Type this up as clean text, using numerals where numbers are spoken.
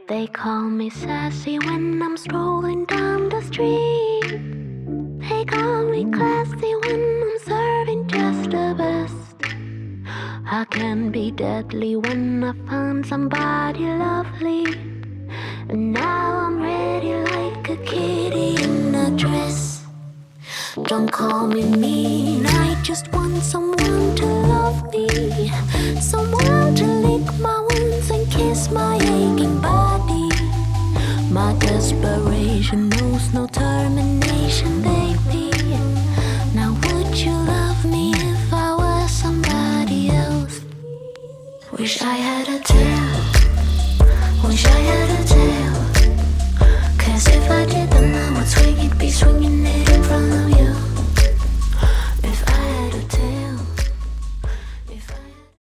They call me sassy when I'm strolling down the street. They call me classy when I'm serving just the best. I can be deadly when I find somebody lovely. And now I'm ready like a kitty in a dress. Don't call me mean, I just want someone to love me. Someone to lick my wounds and kiss my aching body. My desperation knows no termination, baby. Now would you love me if I was somebody else? Wish I had a tail, wish I had a tail. 'Cause if I did then I would swing it, be swinging it in front of you.